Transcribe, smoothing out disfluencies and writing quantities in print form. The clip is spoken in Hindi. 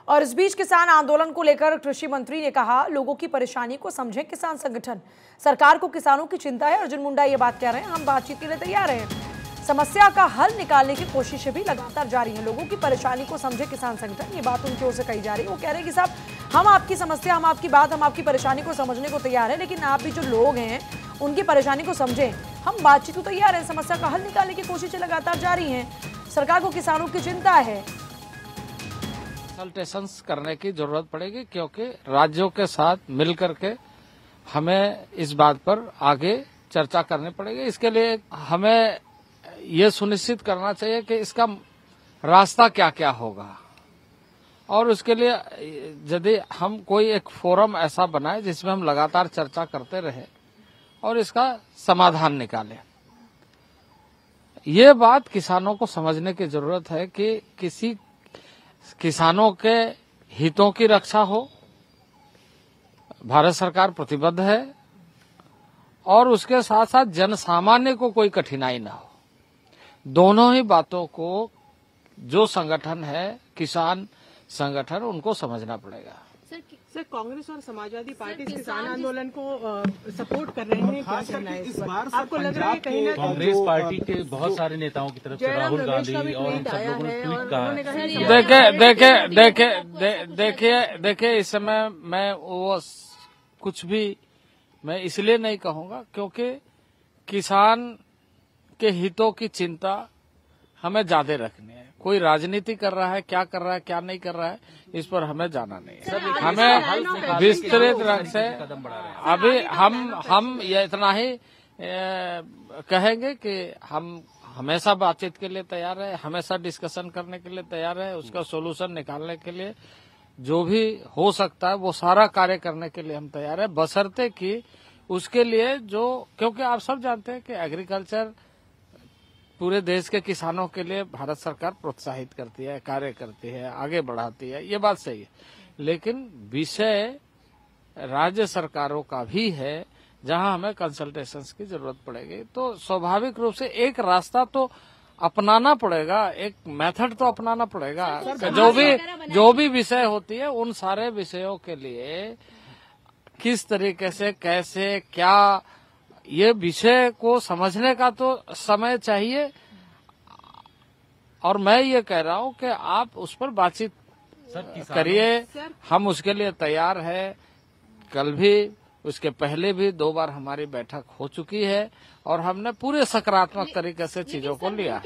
और इस बीच किसान आंदोलन को लेकर कृषि मंत्री ने कहा, लोगों की परेशानी को समझें किसान संगठन। सरकार को किसानों की चिंता है। अर्जुन मुंडा ये बात कह रहे हैं, हम बातचीत के लिए तैयार हैं। समस्या का हल निकालने की कोशिशें भी लगातार जारी हैं। लोगों की परेशानी को समझे किसान संगठन, ये बात उनकी ओर से कही जा रही है। वो कह रहे हैं कि साहब, हम आपकी समस्या, हम आपकी बात, हम आपकी परेशानी को समझने को तैयार है, लेकिन आप भी जो लोग हैं उनकी परेशानी को समझें। हम बातचीत को तैयार हैं, समस्या का हल निकालने की कोशिशें लगातार जारी हैं। सरकार को किसानों की चिंता है। कंसल्टेशंस करने की जरूरत पड़ेगी, क्योंकि राज्यों के साथ मिलकर के हमें इस बात पर आगे चर्चा करनी पड़ेगी। इसके लिए हमें ये सुनिश्चित करना चाहिए कि इसका रास्ता क्या क्या होगा, और उसके लिए यदि हम कोई एक फोरम ऐसा बनाए जिसमें हम लगातार चर्चा करते रहे और इसका समाधान निकालें। ये बात किसानों को समझने की जरूरत है कि किसी किसानों के हितों की रक्षा हो, भारत सरकार प्रतिबद्ध है, और उसके साथ साथ जनसामान्य को कोई कठिनाई न हो। दोनों ही बातों को जो संगठन है, किसान संगठन, उनको समझना पड़ेगा। सर, कांग्रेस और समाजवादी पार्टी किसान आंदोलन को सपोर्ट कर रहे हैं, क्या कहना है इस बार? आपको लग रहा है कहीं ना कांग्रेस पार्टी के बहुत सारे नेताओं की तरफ से राहुल गांधी और इन सब लोगों ने ट्वीट कहा। देखिए इस समय मैं वो कुछ भी मैं इसलिए नहीं कहूंगा क्योंकि किसान के हितों की चिंता हमें ज्यादा रखनी है। कोई राजनीति कर रहा है, क्या कर रहा है, क्या नहीं कर रहा है, इस पर हमें जाना नहीं है। हमें विस्तृत रंग से अभी हम ये इतना ही कहेंगे कि हम हमेशा बातचीत के लिए तैयार है, हमेशा डिस्कशन करने के लिए तैयार है, उसका सोल्यूशन निकालने के लिए जो भी हो सकता है वो सारा कार्य करने के लिए हम तैयार है, बशर्ते कि उसके लिए क्योंकि आप सब जानते हैं कि एग्रीकल्चर पूरे देश के किसानों के लिए भारत सरकार प्रोत्साहित करती है, कार्य करती है, आगे बढ़ाती है, ये बात सही है। लेकिन विषय राज्य सरकारों का भी है जहां हमें कंसल्टेशंस की जरूरत पड़ेगी। तो स्वाभाविक रूप से एक रास्ता तो अपनाना पड़ेगा, एक मेथड तो अपनाना पड़ेगा। जो भी विषय होती है, उन सारे विषयों के लिए किस तरीके से, कैसे, क्या, ये विषय को समझने का तो समय चाहिए। और मैं ये कह रहा हूं कि आप उस पर बातचीत करिए, हम उसके लिए तैयार है। कल भी, उसके पहले भी 2 बार हमारी बैठक हो चुकी है और हमने पूरे सकारात्मक तरीके से चीजों को लिया।